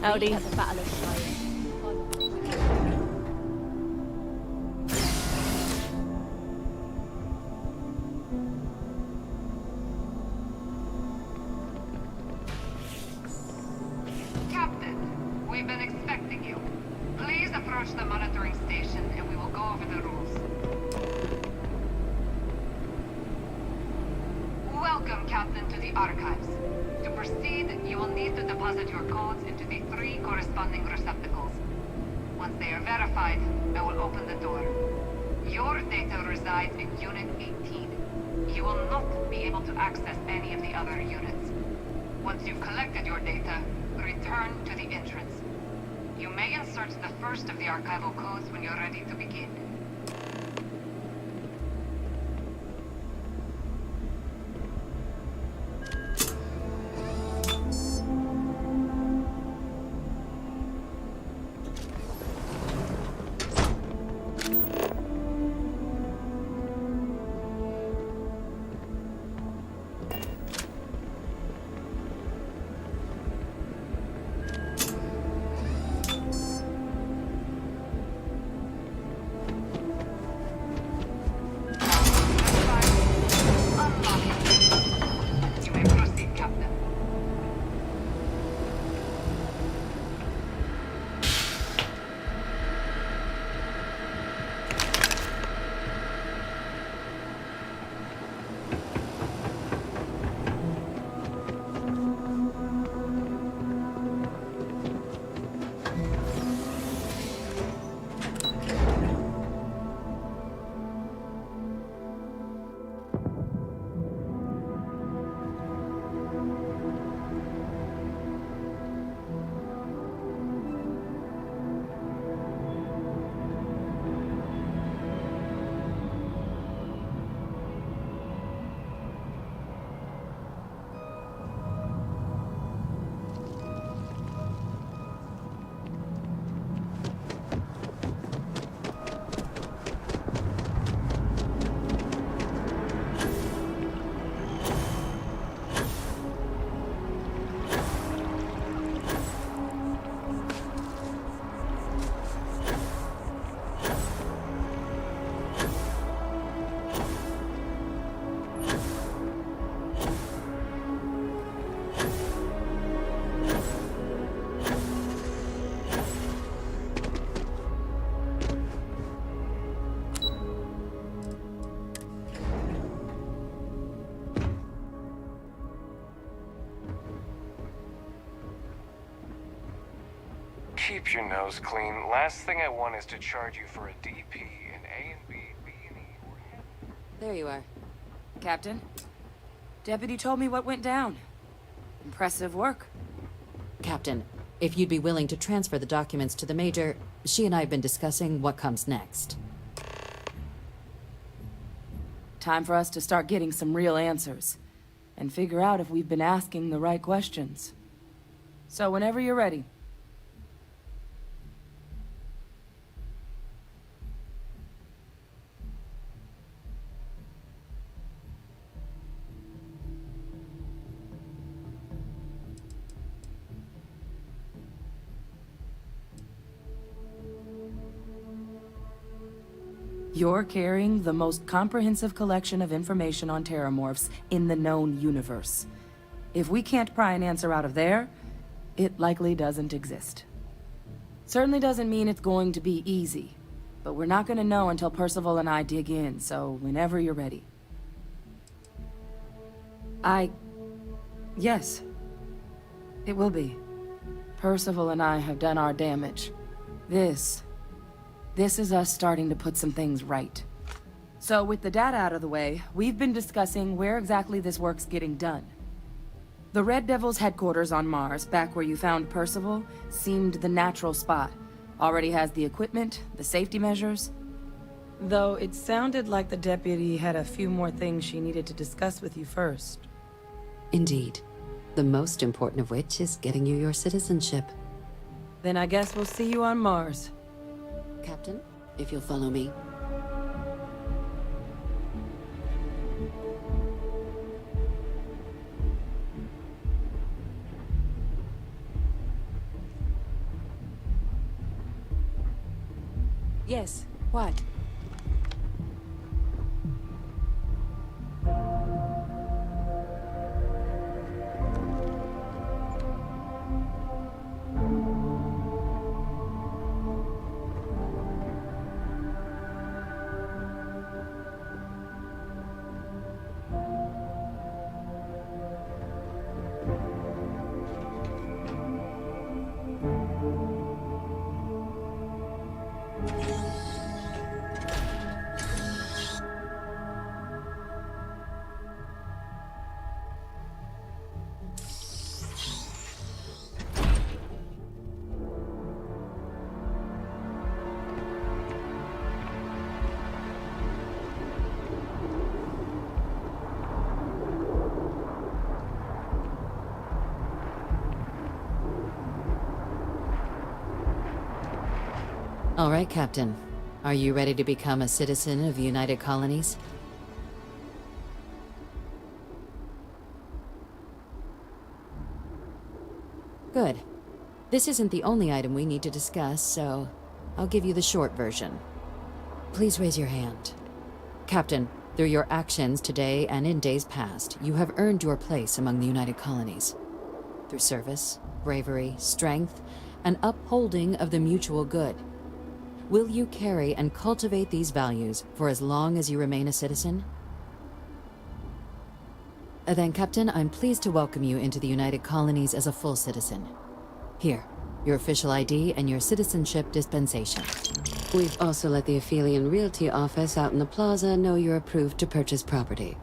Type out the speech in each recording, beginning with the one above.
Howdy. At the Battle of Shire. Captain, we've been expecting you. Please approach the monitoring station and we will go over the rules. Welcome, Captain, to the Archives. To proceed, you will need to deposit your codes into the 3 corresponding receptacles. Once they are verified, I will open the door. Your data resides in Unit 18. You will not be able to access any of the other units. Once you've collected your data, return to the entrance. You may insert the first of the archival codes when you're ready to begin. You may proceed, Captain. Keep your nose clean. Last thing I want is to charge you for a DP in A and B, B and E, or heaven. There you are. Captain, Deputy told me what went down. Impressive work. Captain, if you'd be willing to transfer the documents to the Major, she and I have been discussing what comes next. Time for us to start getting some real answers. And figure out if we've been asking the right questions. So whenever you're ready. You're carrying the most comprehensive collection of information on terramorphs in the known universe. If we can't pry an answer out of there, it likely doesn't exist. Certainly doesn't mean it's going to be easy, but we're not gonna know until Percival and I dig in, so whenever you're ready. Yes. It will be. Percival and I have done our damage. This is us starting to put some things right. So with the data out of the way, we've been discussing where exactly this work's getting done. The Red Devil's headquarters on Mars, back where you found Percival, seemed the natural spot. Already has the equipment, the safety measures. Though it sounded like the deputy had a few more things she needed to discuss with you first. Indeed. The most important of which is getting you your citizenship. Then I guess we'll see you on Mars. Captain, if you'll follow me. Yes. What? All right, Captain. Are you ready to become a citizen of the United Colonies? Good. This isn't the only item we need to discuss, so I'll give you the short version. Please raise your hand. Captain, through your actions today and in days past, you have earned your place among the United Colonies. Through service, bravery, strength, and upholding of the mutual good. Will you carry and cultivate these values for as long as you remain a citizen? Then, Captain, I'm pleased to welcome you into the United Colonies as a full citizen. Here, your official ID and your citizenship dispensation. We've also let the Aphelion Realty office out in the plaza know you're approved to purchase property.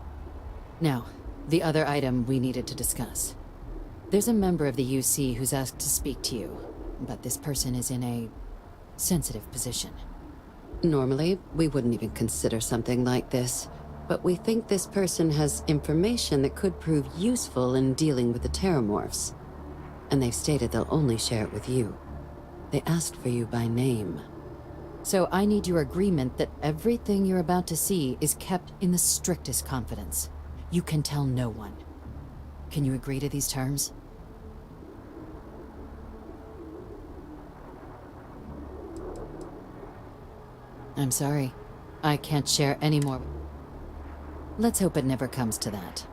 Now, the other item we needed to discuss. There's a member of the UC who's asked to speak to you, but this person is in a sensitive position. Normally, we wouldn't even consider something like this, but we think this person has information that could prove useful in dealing with the Terramorphs. And they've stated they'll only share it with you. They asked for you by name. So I need your agreement that everything you're about to see is kept in the strictest confidence. You can tell no one. Can you agree to these terms? I'm sorry. I can't share any more. Let's hope it never comes to that.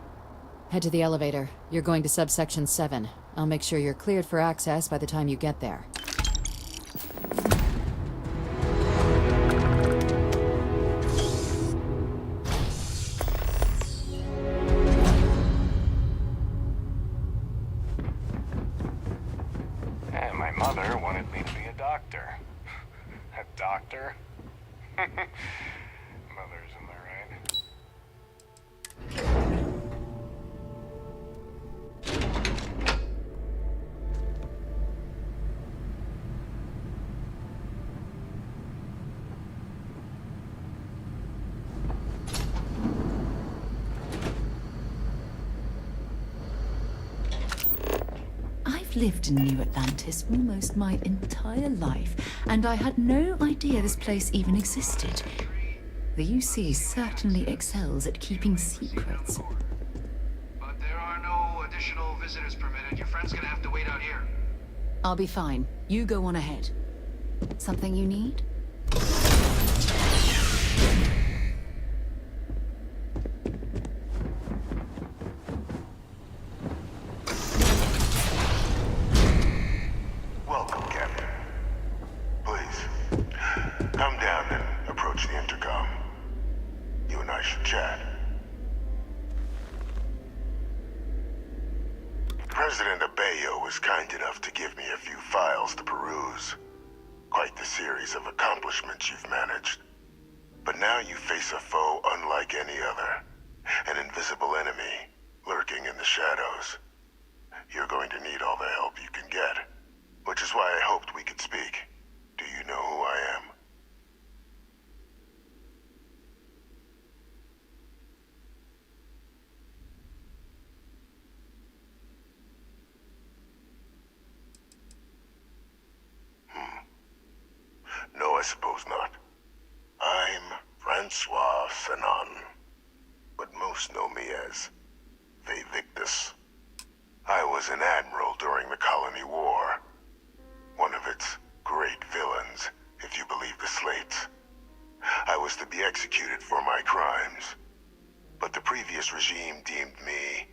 Head to the elevator. You're going to subsection 7. I'll make sure you're cleared for access by the time you get there. And my mother wanted me to be a doctor. A doctor? Mothers, am I right? I've lived in New Atlantis almost my entire life, and I had no idea this place even existed. The UC certainly excels at keeping secrets. But there are no additional visitors permitted. Your friend's gonna have to wait out here. I'll be fine. You go on ahead. Something you need? Welcome, Captain. Please, come down and approach the intercom. You and I should chat. President Abeyo was kind enough to give me a few files to peruse. Quite the series of accomplishments you've managed. But now you face a foe unlike any other. An invisible enemy, lurking in the shadows. You're going to need all the help you can get. Which is why I hoped we could speak. Do you know who I am? No, I suppose not. I'm Francois Fanon, but most know me as Vivictus. I was an admiral during the Colony War. One of its great villains if you believe the slates. I was to be executed for my crimes, but the previous regime deemed me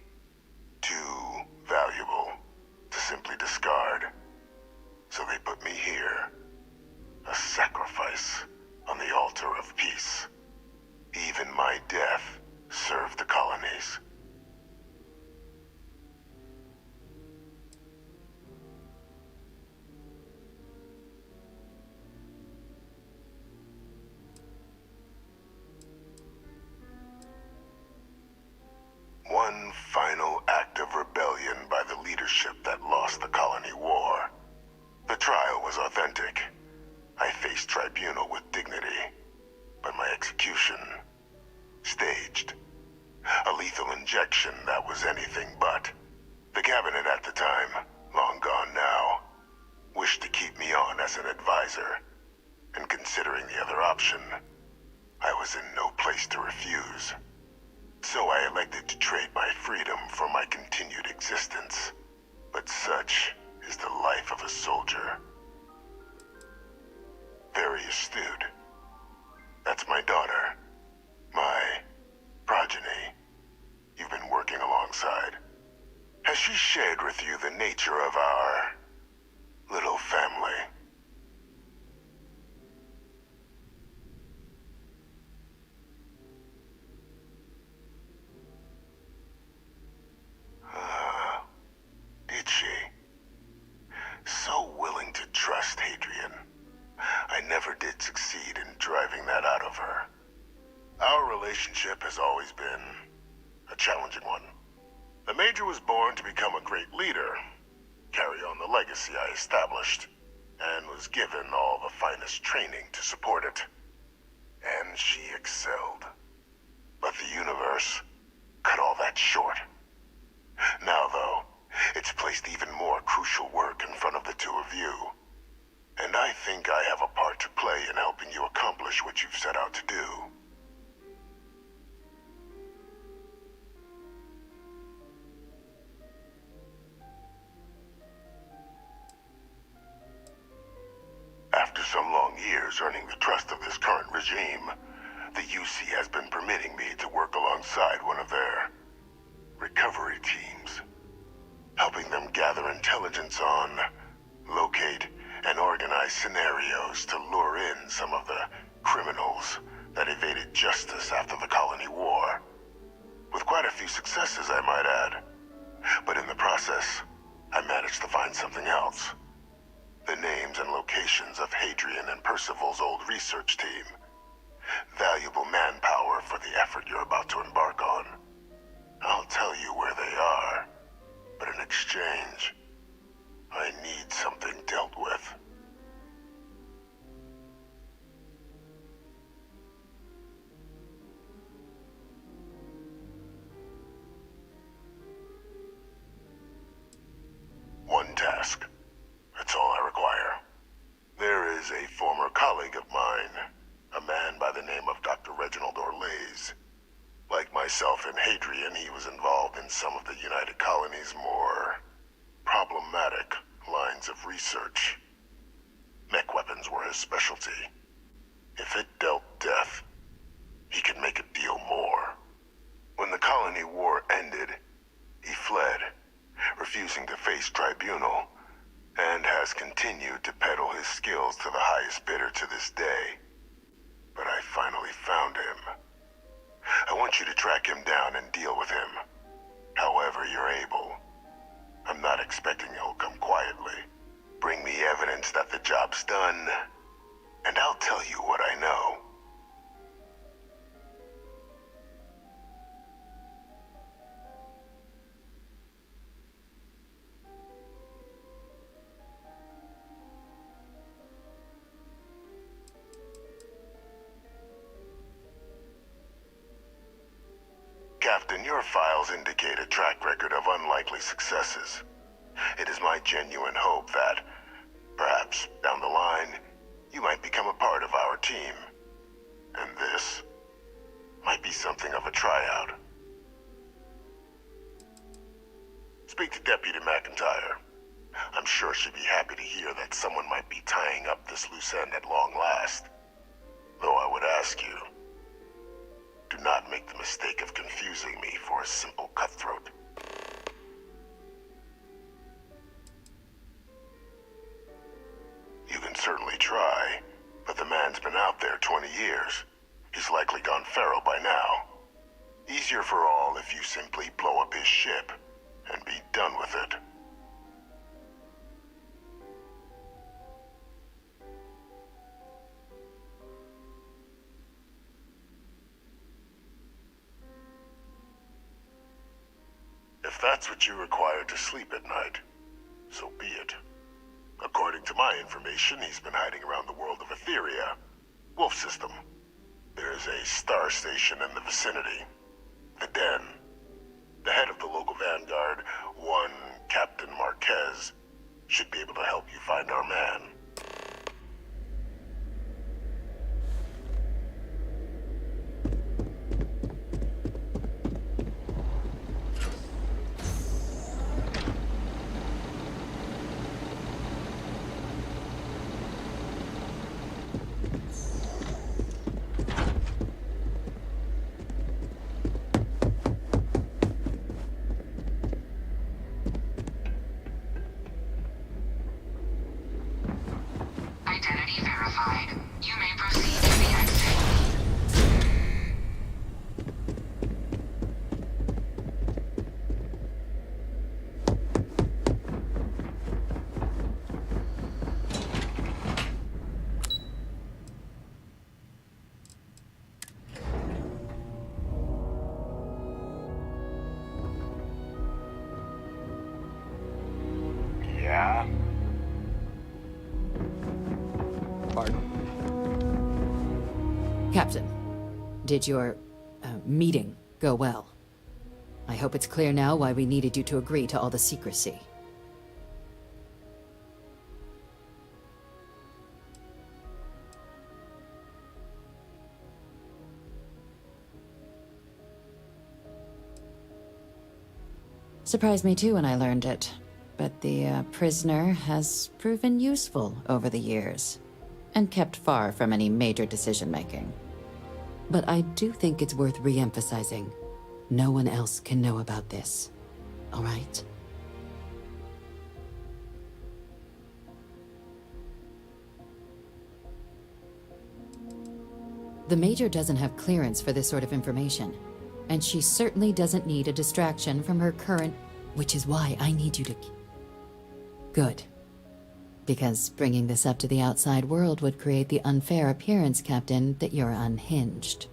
too valuable to simply discard. So they put me here, a sacrifice on the altar of peace. Even my death served the colonies. One final act of rebellion by the leadership that lost the colony war. The trial was authentic. I faced tribunal with dignity, but my execution, staged. A lethal injection that was anything but. The cabinet at the time, long gone now, wished to keep me on as an advisor, and considering the other option, I was in no place to refuse. So I elected to trade my freedom for my continued existence. But such is the life of a soldier. Very astute. That's my daughter. My progeny. You've been working alongside. Has she shared with you the nature of our little family? Did she? So willing to trust Hadrian. I never did succeed in driving that out of her. Our relationship has always been a challenging one. The Major was born to become a great leader, carry on the legacy I established, and was given all the finest training to support it. And she excelled. But the universe cut all that short. Now, though, it's placed even more crucial work in front of the two of you. And I think I have a part to play in helping you accomplish what you've set out to do. After some long years earning the trust of this current regime, the UC has been permitting me to work alongside one of their recovery teams, helping them gather intelligence on, locate, and organize scenarios to lure in some of the criminals that evaded justice after the colony war. With quite a few successes, I might add. But in the process, I managed to find something else. The names and locations of Hadrian and Percival's old research team. Valuable manpower for the effort you're about to embark on. I'll tell you where they are, but in exchange, I need something dealt with. One task. That's all I require. There is a former colleague of mine, a man by the name of Dr. Reginald Orlaise. Like myself and Hadrian, he was involved in some of the United Colony's more problematic lines of research. Mech weapons were his specialty. If it dealt death, he could make a deal more. When the colony war ended, he fled, refusing to face tribunal, and has continued to peddle his skills to the highest bidder to this day. But I finally found him. I want you to track him down and deal with him, however you're able. I'm not expecting he'll come quietly. Bring me evidence that the job's done, and I'll tell you what I know. Captain, your files indicate a track record of unlikely successes. It is my genuine hope that, perhaps down the line, you might become a part of our team. And this might be something of a tryout. Speak to Deputy McIntyre. I'm sure she'd be happy to hear that someone might be tying up this loose end at long last. Though I would ask you, do not make the mistake of confusing me for a simple cutthroat. You can certainly try, but the man's been out there 20 years. He's likely gone feral by now. Easier for all if you simply blow up his ship and be done with it. If that's what you require to sleep at night, so be it. According to my information, he's been hiding around the world of Etheria, Wolf System. There's a star station in the vicinity, the Den. The head of the local vanguard, one Captain Marquez, should be able to help you find our man. Identity verified. You may proceed to the exit. Yeah? Captain, did your meeting go well? I hope it's clear now why we needed you to agree to all the secrecy. Surprised me too when I learned it, but the prisoner has proven useful over the years, and kept far from any major decision-making. But I do think it's worth re-emphasizing. No one else can know about this. All right? The Major doesn't have clearance for this sort of information, and she certainly doesn't need a distraction from her current... Which is why I need you to... Good. Because bringing this up to the outside world would create the unfair appearance, Captain, that you're unhinged.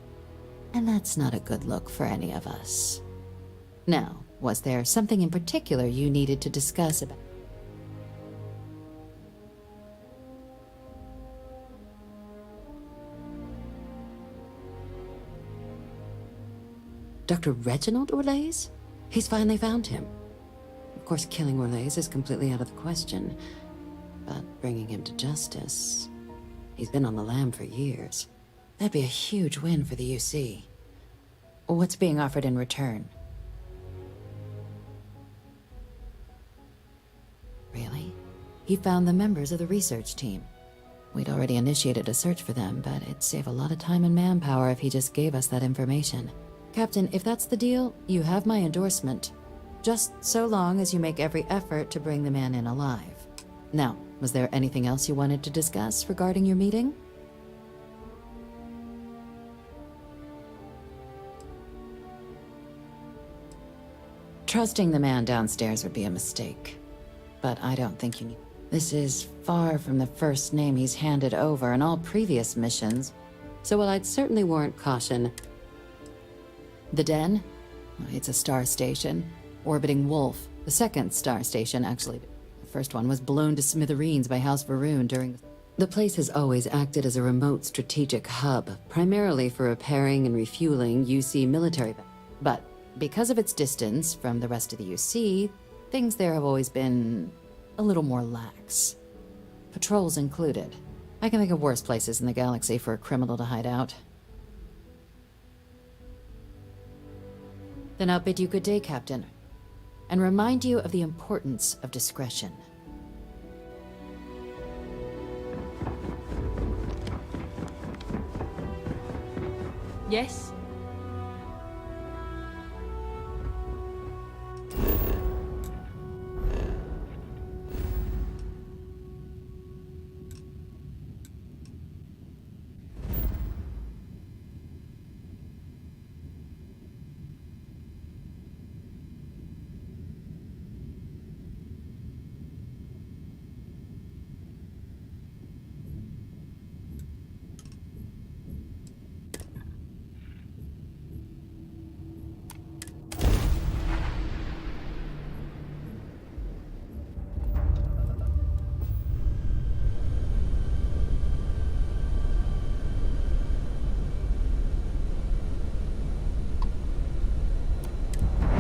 And that's not a good look for any of us. Now, was there something in particular you needed to discuss about... Dr. Reginald Orlaise? He's finally found him. Of course, killing Orlaise is completely out of the question. But bringing him to justice... He's been on the lam for years. That'd be a huge win for the UC. What's being offered in return? Really? He found the members of the research team. We'd already initiated a search for them, but it'd save a lot of time and manpower if he just gave us that information. Captain, if that's the deal, you have my endorsement. Just so long as you make every effort to bring the man in alive. Now, was there anything else you wanted to discuss regarding your meeting? Trusting the man downstairs would be a mistake. But I don't think you need... This is far from the first name he's handed over in all previous missions. So while I'd certainly warrant caution... The Den? It's a star station. Orbiting Wolf. The second star station, actually. The first one was blown to smithereens by House Varun during... The place has always acted as a remote strategic hub, primarily for repairing and refueling UC military... But because of its distance from the rest of the UC, things there have always been a little more lax. Patrols included. I can think of worse places in the galaxy for a criminal to hide out. Then I'll bid you good day, Captain, and remind you of the importance of discretion. Yes?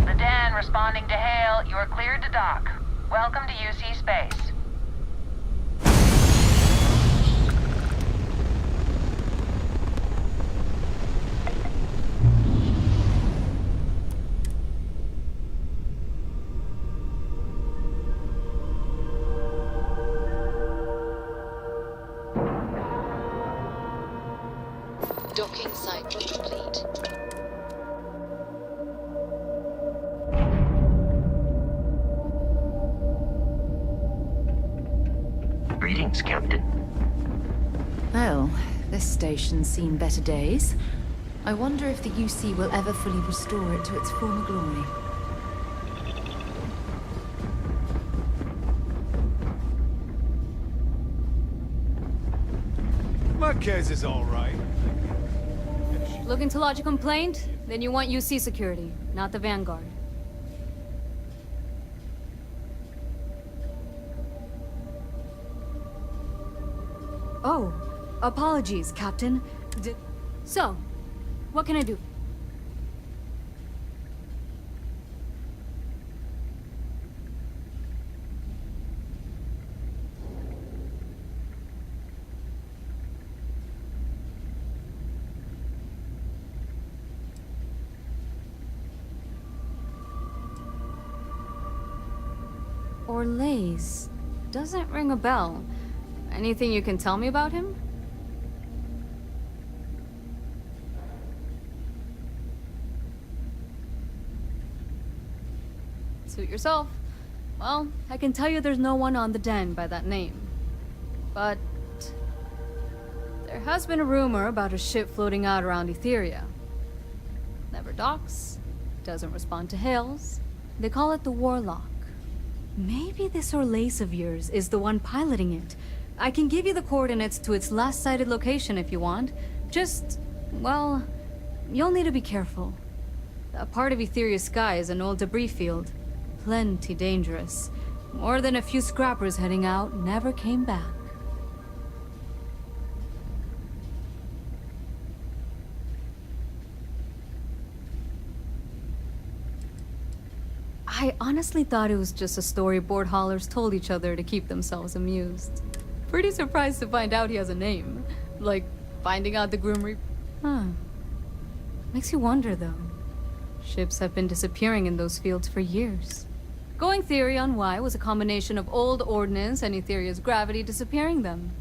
The Den responding to hail. You are cleared to dock. Welcome to UC Space. Docking cycle complete. Greetings, Captain. Well, this station's seen better days. I wonder if the UC will ever fully restore it to its former glory. Marquez is all right. Looking to lodge a complaint? Then you want UC security, not the Vanguard. Oh, apologies, Captain. So, what can I do? Orlaise. Doesn't ring a bell. Anything you can tell me about him? Suit yourself. Well, I can tell you there's no one on the Den by that name. But there has been a rumor about a ship floating out around Etheria. Never docks, doesn't respond to hails. They call it the Warlock. Maybe this Orlaise of yours is the one piloting it. I can give you the coordinates to its last sighted location if you want. Just, well, you'll need to be careful. That part of Etheria's sky is an old debris field. Plenty dangerous. More than a few scrappers heading out never came back. I honestly thought it was just a story board haulers told each other to keep themselves amused. Pretty surprised to find out he has a name. Like, finding out the Grim Reaper. Huh. Makes you wonder, though. Ships have been disappearing in those fields for years. Going theory on why was a combination of old ordnance and Etheria's gravity disappearing them.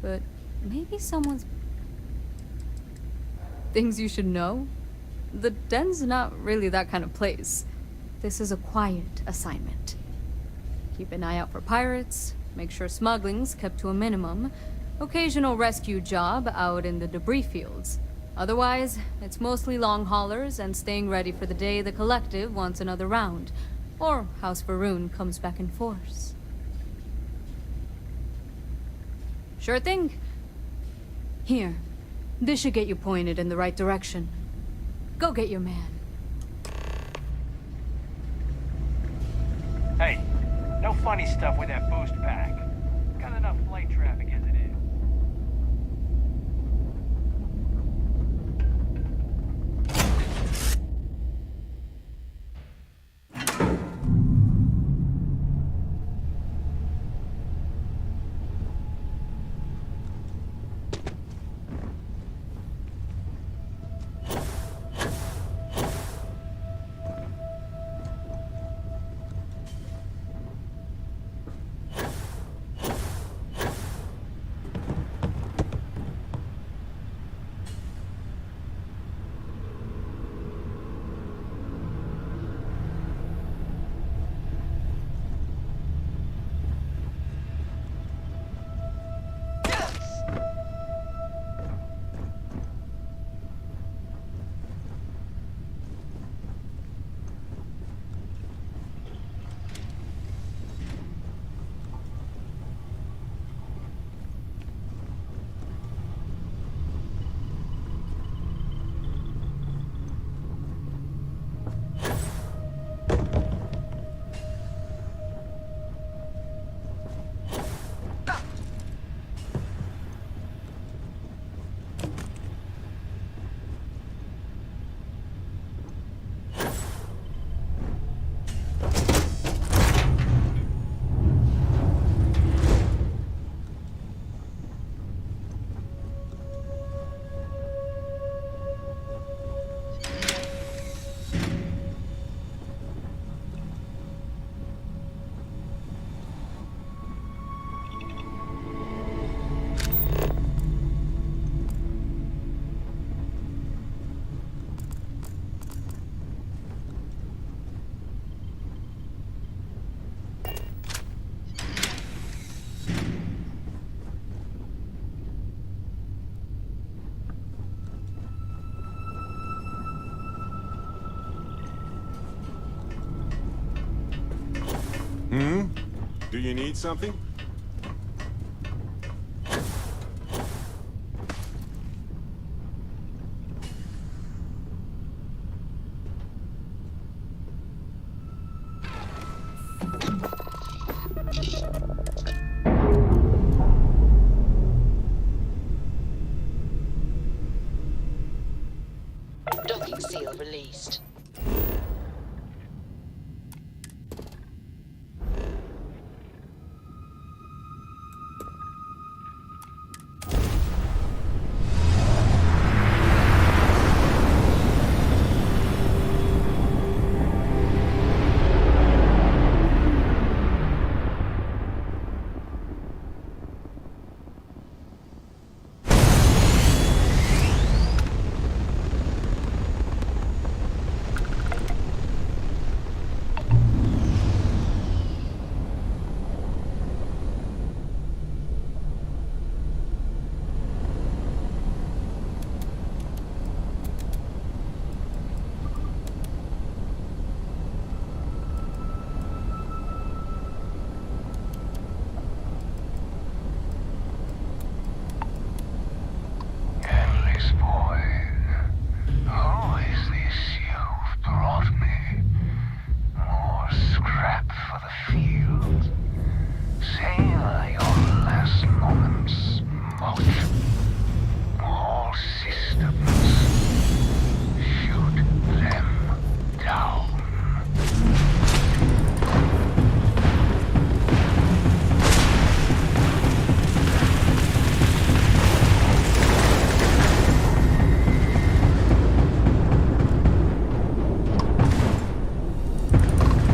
But maybe someone's... Things you should know? The Den's not really that kind of place. This is a quiet assignment. Keep an eye out for pirates, make sure smuggling's kept to a minimum, occasional rescue job out in the debris fields. Otherwise, it's mostly long haulers and staying ready for the day the Collective wants another round, or House Varun comes back in force. Sure thing. Here, this should get you pointed in the right direction. Go get your man. Hey, no funny stuff with that boost pack. Got enough flight traffic as it is. Do you need something? Docking seal released. Endless void. Who is this you've brought me? More scrap for the field. Savor your last moments, Moch. All systems. Shoot them down.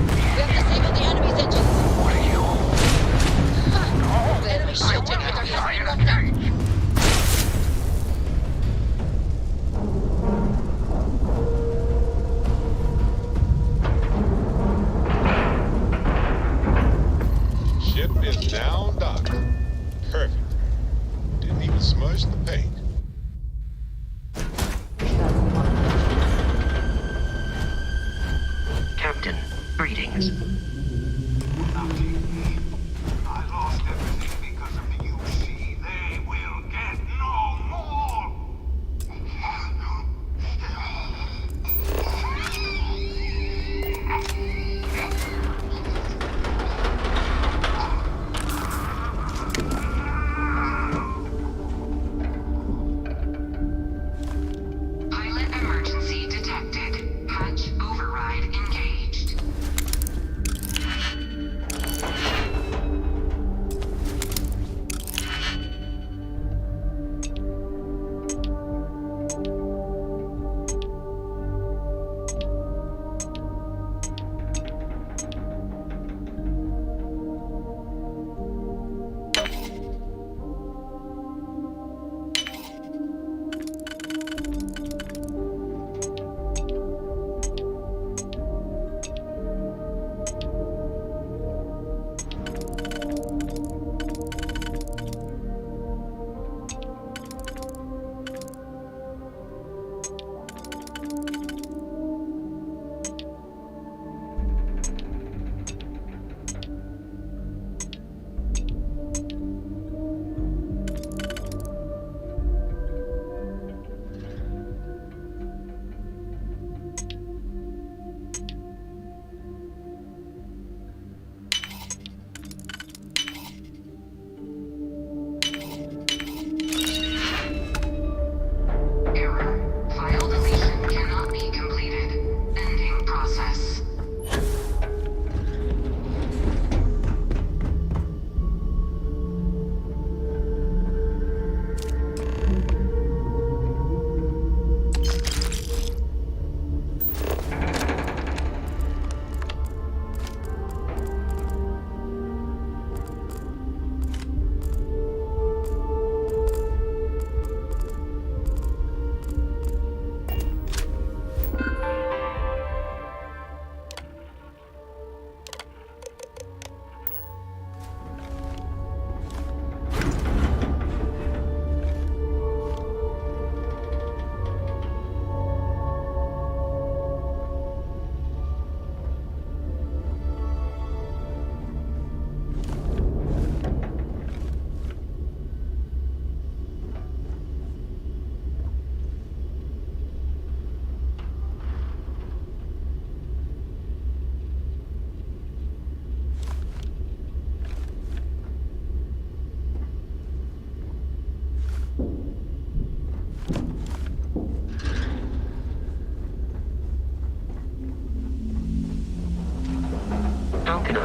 We have disabled the enemy's engines. What are you? The enemy shield generator has been locked out. Ship is down docked. Perfect. Didn't even smudge the paint. Captain, greetings. I lost everything because of the UC. They will get no more! Pilot emergency detected. Hatch override engaged.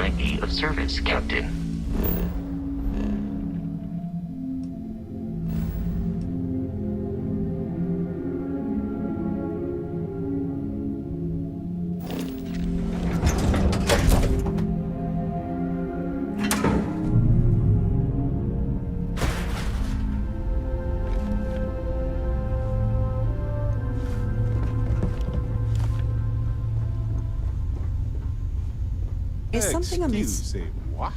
might be of service, Captain. Is something amiss? Excusez-moi.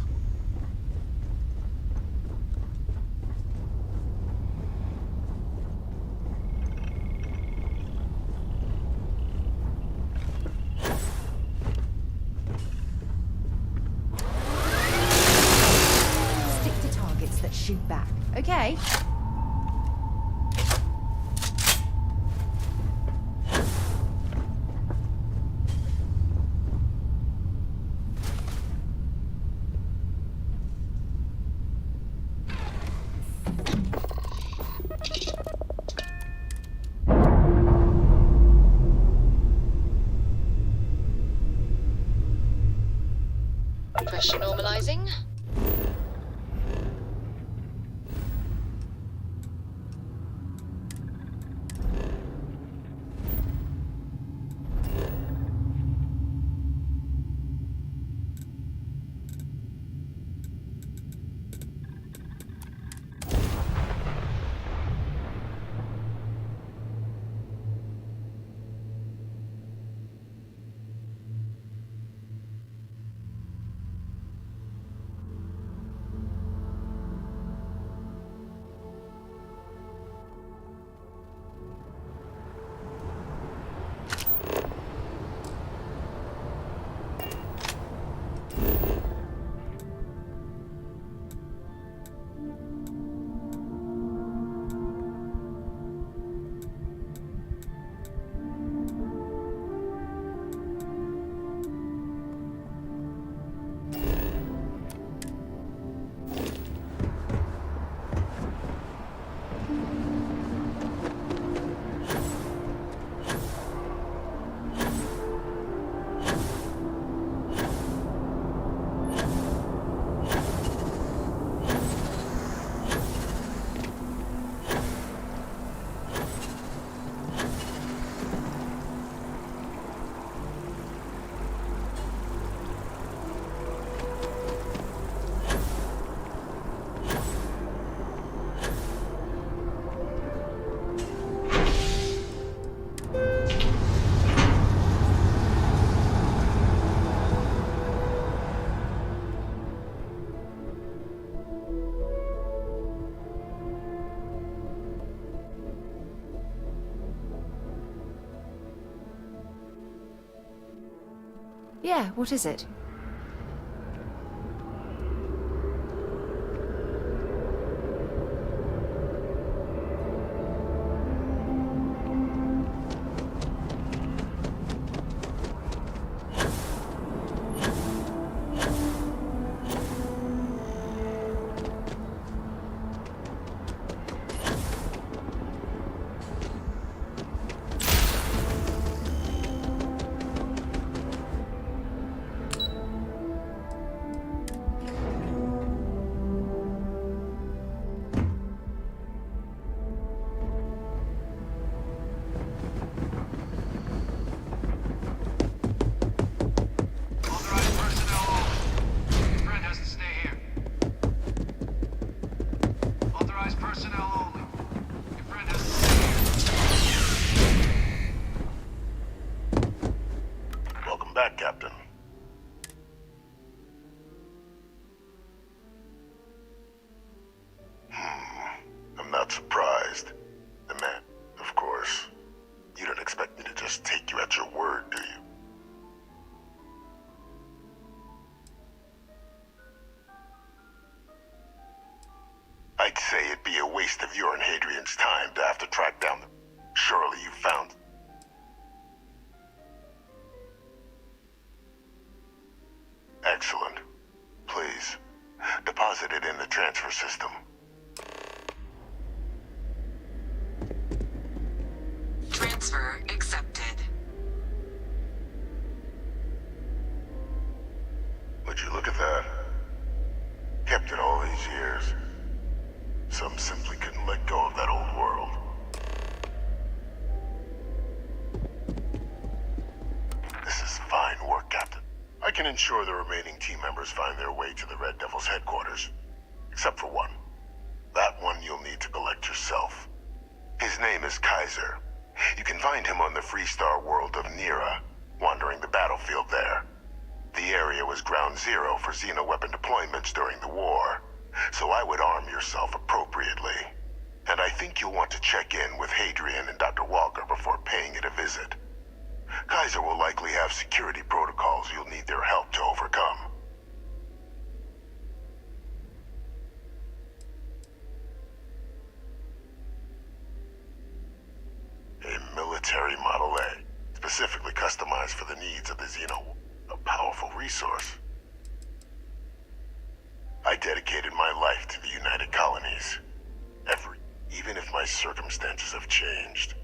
Stick to targets that shoot back, okay? Pressure normalizing. Yeah, what is it? Authorized personnel only. Your friend has to stay here. Authorized personnel only. Your friend has to stay here. Welcome back, Captain. I'm not surprised. The man, of course. You don't expect me to just take you at your word, do you? I'd say it'd be a waste of your and Hadrian's time to have to track down the... Surely you found... Excellent. Please, deposit it in the transfer system. Transfer accepted. Would you look at I can ensure the remaining team members find their way to the Red Devil's headquarters. Except for one. That one you'll need to collect yourself. His name is Kaiser. You can find him on the Freestar world of Nira, wandering the battlefield there. The area was ground zero for Xeno weapon deployments during the war, so I would arm yourself appropriately. And I think you'll want to check in with Hadrian and Dr. Walker before paying it a visit. Kaiser will likely have security protocols you'll need their help to overcome. A military Model A, specifically customized for the needs of the Xeno. A powerful resource. I dedicated my life to the United Colonies. Even if my circumstances have changed.